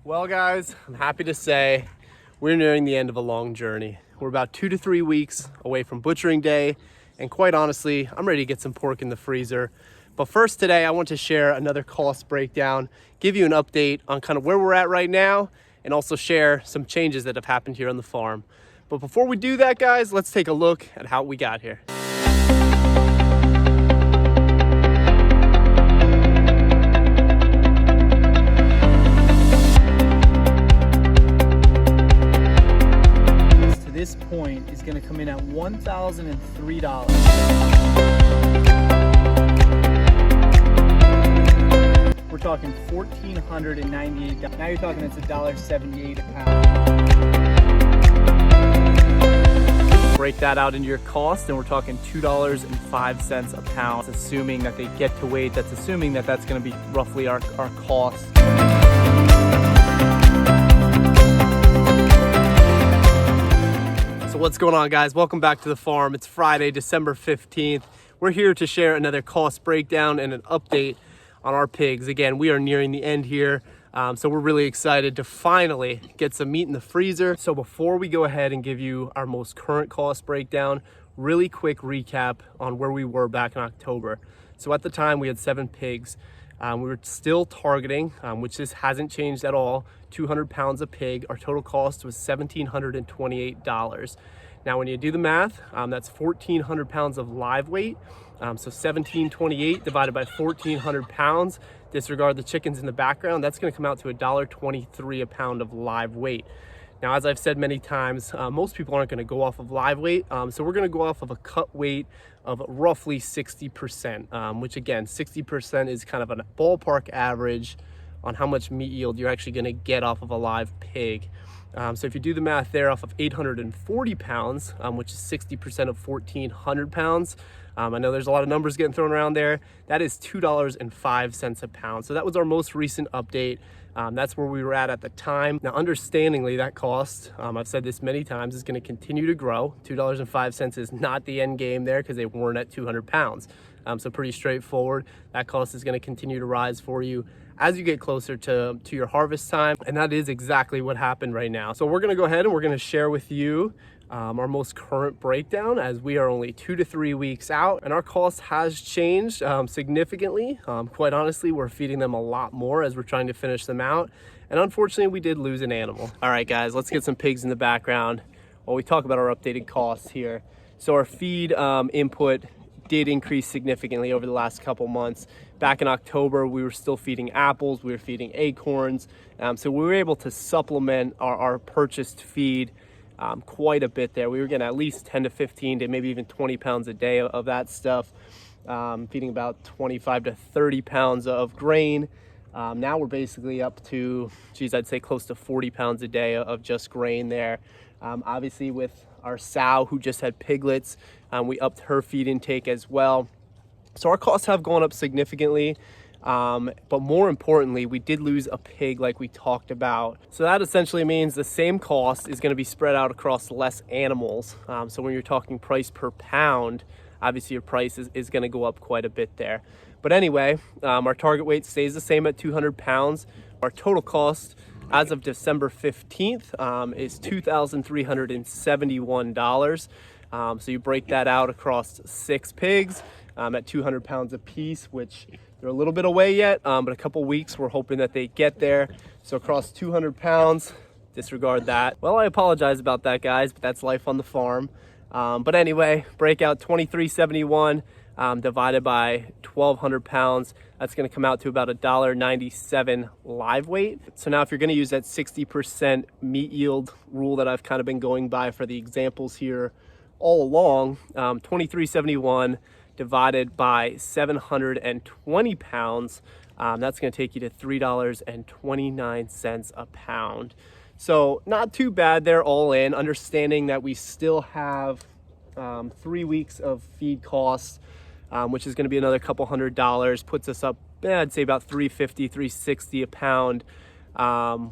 Well guys, I'm happy to say we're nearing the end of a long journey. We're about 2 to 3 weeks away from butchering day, and quite honestly, I'm ready to get some pork in the freezer. But first today, I want to share another cost breakdown, give you an update on kind of where we're at right now, and also share some changes that have happened here on the farm. But before we do that, guys, let's take a look at how we got here. This point is going to come in at $1,003. We're talking $1,498. Now you're talking it's $1.78 a pound. Break that out into your cost, and we're talking $2.05 a pound. That's assuming that they get to weight. That's assuming that that's going to be roughly our cost. So what's going on, guys? Welcome back to the farm. It's Friday, December 15th. We're here to share another cost breakdown and an update on our pigs. Again, we are nearing the end here. So we're really excited to finally get some meat in the freezer. So before we go ahead and give you our most current cost breakdown, really quick recap on where we were back in October. So at the time we had 7 pigs. We were still targeting, which this hasn't changed at all, 200 pounds a pig. Our total cost was $1,728. Now, when you do the math, that's 1,400 pounds of live weight. So 1,728 divided by 1,400 pounds, disregard the chickens in the background, that's gonna come out to $1.23 a pound of live weight. Now, as I've said many times, most people aren't gonna go off of live weight, so we're gonna go off of a cut weight of roughly 60%, which again, 60% is kind of a ballpark average on how much meat yield you're actually gonna get off of a live pig. So if you do the math there off of 840 pounds, which is 60% of 1,400 pounds, I know there's a lot of numbers getting thrown around there. That is $2.05 a pound. So that was our most recent update. That's where we were at the time. Now, understandingly, that cost, I've said this many times, is going to continue to grow. $2.05 is not the end game there because they weren't at 200 pounds. So pretty straightforward. That cost is going to continue to rise for you as you get closer to your harvest time. And that is exactly what happened right now. So we're going to go ahead and we're going to share with you our most current breakdown, as we are only 2 to 3 weeks out, and our cost has changed significantly. Quite honestly, we're feeding them a lot more as we're trying to finish them out, and unfortunately we did lose an animal. All right, guys, let's get some pigs in the background while we talk about our updated costs here. So our feed input did increase significantly over the last couple months. Back in October, we were still feeding apples, we were feeding acorns, so we were able to supplement our purchased feed quite a bit there. We were getting at least 10 to 15 to maybe even 20 pounds a day of that stuff, feeding about 25 to 30 pounds of grain. Now we're basically up to, I'd say close to 40 pounds a day of just grain there. Obviously with our sow who just had piglets, we upped her feed intake as well. So our costs have gone up significantly. But more importantly, we did lose a pig like we talked about. So that essentially means the same cost is going to be spread out across less animals. So when you're talking price per pound, obviously your price is going to go up quite a bit there. But anyway, our target weight stays the same at 200 pounds. Our total cost as of December 15th is $2,371. So you break that out across 6 pigs at 200 pounds a piece, which they're a little bit away yet, but a couple weeks we're hoping that they get there. So across 200 pounds, disregard that. Well, I apologize about that, guys, but that's life on the farm. But anyway, break out 2371 divided by 1,200 pounds. That's going to come out to about $1.97 live weight. So now if you're going to use that 60% meat yield rule that I've kind of been going by for the examples here all along, 2371 divided by 720 pounds, that's going to take you to $3.29 a pound. So not too bad there all in, understanding that we still have 3 weeks of feed costs, which is going to be another couple $100, puts us up, I'd say about $350, $360 a pound,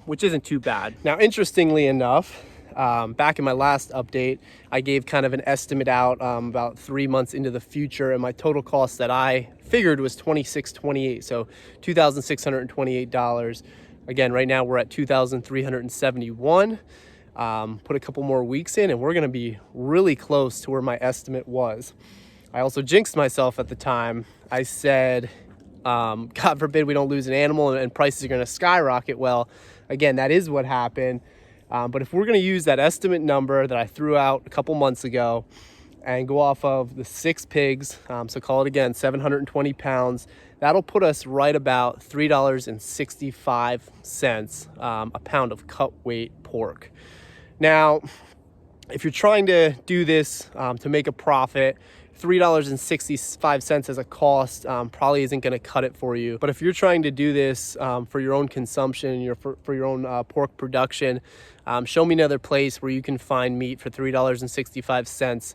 which isn't too bad. Now, interestingly enough, back in my last update, I gave kind of an estimate out about 3 months into the future, and my total cost that I figured was $2,628, so $2,628. Again, right now we're at 2,371. Put a couple more weeks in and we're gonna be really close to where my estimate was. I also jinxed myself at the time. I said, God forbid we don't lose an animal and prices are gonna skyrocket. Well, again, that is what happened. But if we're gonna use that estimate number that I threw out a couple months ago and go off of the 6 pigs, so call it again, 720 pounds, that'll put us right about $3.65 a pound of cut weight pork. Now, if you're trying to do this to make a profit, $3.65 as a cost probably isn't going to cut it for you. But if you're trying to do this for your own consumption, for your own pork production, show me another place where you can find meat for $3.65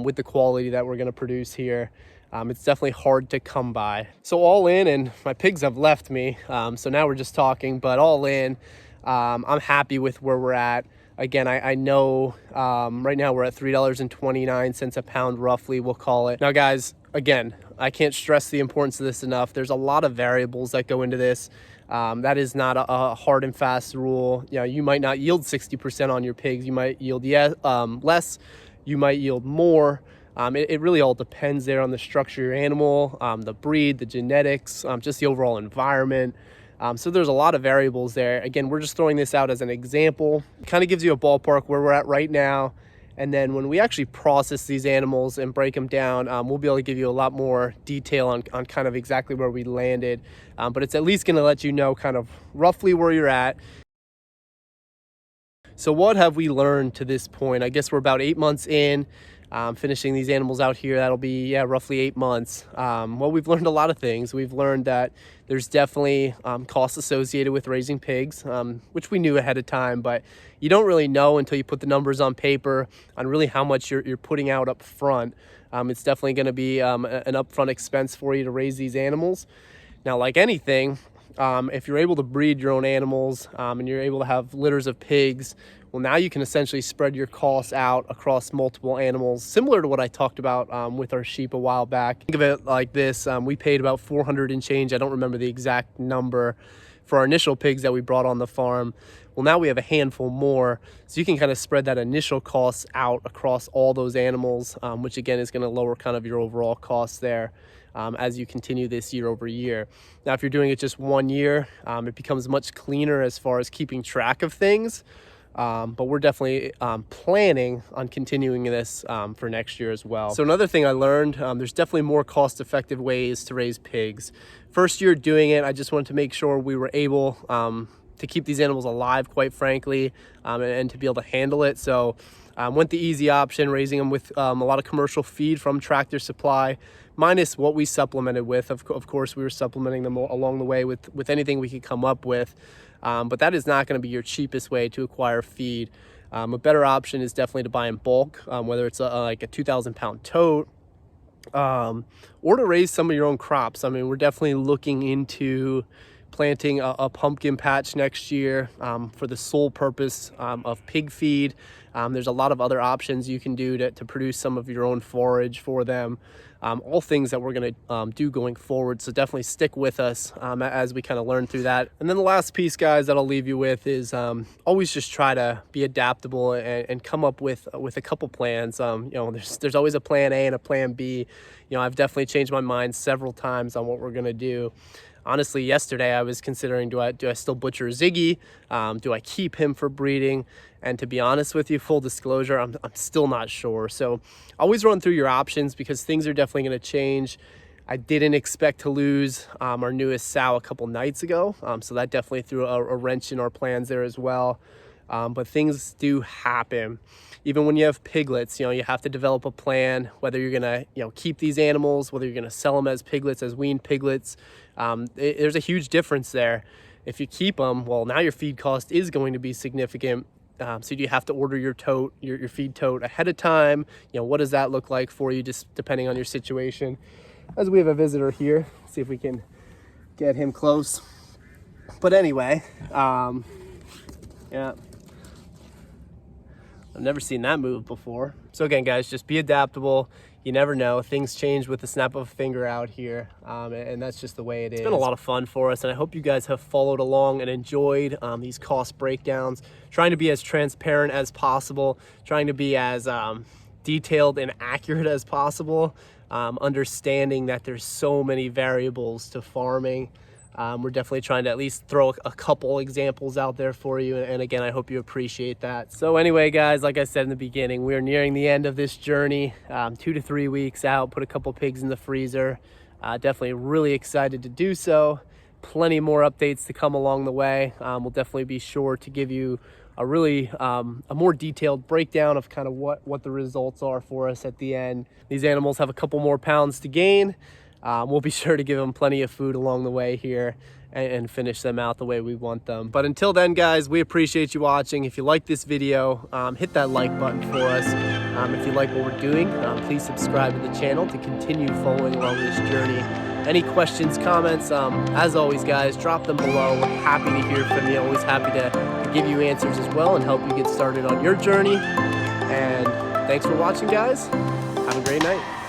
with the quality that we're going to produce here. It's definitely hard to come by. So all in, and my pigs have left me, so now we're just talking, but all in, I'm happy with where we're at. Again, I know right now we're at $3.29 a pound, roughly, we'll call it. Now, guys, again, I can't stress the importance of this enough. There's a lot of variables that go into this. That is not a hard and fast rule. You know, you might not yield 60% on your pigs. You might yield less. You might yield more. It really all depends there on the structure of your animal, the breed, the genetics, just the overall environment. So there's a lot of variables there. Again, we're just throwing this out as an example. It kind of gives you a ballpark where we're at right now. And then when we actually process these animals and break them down, we'll be able to give you a lot more detail on kind of exactly where we landed. But it's at least going to let you know kind of roughly where you're at. So what have we learned to this point? I guess we're about 8 months in. Finishing these animals out here, that'll be roughly 8 months. Well, we've learned a lot of things. We've learned that there's definitely costs associated with raising pigs, which we knew ahead of time, but you don't really know until you put the numbers on paper on really how much you're putting out up front. It's definitely going to be an upfront expense for you to raise these animals. Now, like anything, if you're able to breed your own animals and you're able to have litters of pigs, well, now you can essentially spread your costs out across multiple animals, similar to what I talked about with our sheep a while back. Think of it like this. We paid about 400 and change. I don't remember the exact number for our initial pigs that we brought on the farm. Well, now we have a handful more, so you can kind of spread that initial costs out across all those animals, which again is going to lower kind of your overall costs there. As you continue this year over year. Now, if you're doing it just 1 year, it becomes much cleaner as far as keeping track of things. But we're definitely planning on continuing this for next year as well. So another thing I learned, there's definitely more cost-effective ways to raise pigs. First year doing it, I just wanted to make sure we were able to keep these animals alive, quite frankly, and to be able to handle it. So went the easy option, raising them with a lot of commercial feed from Tractor Supply, minus what we supplemented with. Of course, we were supplementing them along the way with anything we could come up with. But that is not going to be your cheapest way to acquire feed. A better option is definitely to buy in bulk, whether it's like a 2,000 pound tote, or to raise some of your own crops. I mean, we're definitely looking into planting a pumpkin patch next year for the sole purpose of pig feed. There's a lot of other options you can do to produce some of your own forage for them. All things that we're going to do going forward. So definitely stick with us as we kind of learn through that. And then the last piece, guys, that I'll leave you with is always just try to be adaptable and come up with a couple plans. You know, there's always a plan A and a plan B. You know, I've definitely changed my mind several times on what we're going to do. Honestly, yesterday I was considering, do I still butcher Ziggy? Do I keep him for breeding? And to be honest with you, full disclosure, I'm still not sure. So always run through your options because things are definitely going to change. I didn't expect to lose our newest sow a couple nights ago. So that definitely threw a wrench in our plans there as well. But things do happen. Even when you have piglets, you know, you have to develop a plan, whether you're going to, keep these animals, whether you're going to sell them as piglets, as weaned piglets. There's a huge difference there. If you keep them, well, now your feed cost is going to be significant. So you have to order your tote, your feed tote ahead of time. You know, what does that look like for you, just depending on your situation? As we have a visitor here, see if we can get him close. But anyway, yeah. I've never seen that move before. So again, guys, just be adaptable. you never know. Things change with the snap of a finger out here, and that's just the way it is. It's been a lot of fun for us, and I hope you guys have followed along and enjoyed these cost breakdowns, trying to be as transparent as possible, trying to be as detailed and accurate as possible, understanding that there's so many variables to farming. We're definitely trying to at least throw a couple examples out there for you. And again, I hope you appreciate that. So anyway, guys, like I said in the beginning, we are nearing the end of this journey, 2 to 3 weeks out, put a couple pigs in the freezer. Definitely really excited to do so. Plenty more updates to come along the way. We'll definitely be sure to give you a really a more detailed breakdown of kind of what the results are for us at the end. These animals have a couple more pounds to gain. We'll be sure to give them plenty of food along the way here and finish them out the way we want them. But until then, guys, we appreciate you watching. If you like this video, hit that like button for us. If you like what we're doing, please subscribe to the channel to continue following along this journey. Any questions, comments, as always, guys, drop them below. We're happy to hear from you. Always happy to give you answers as well and help you get started on your journey. And thanks for watching, guys. Have a great night.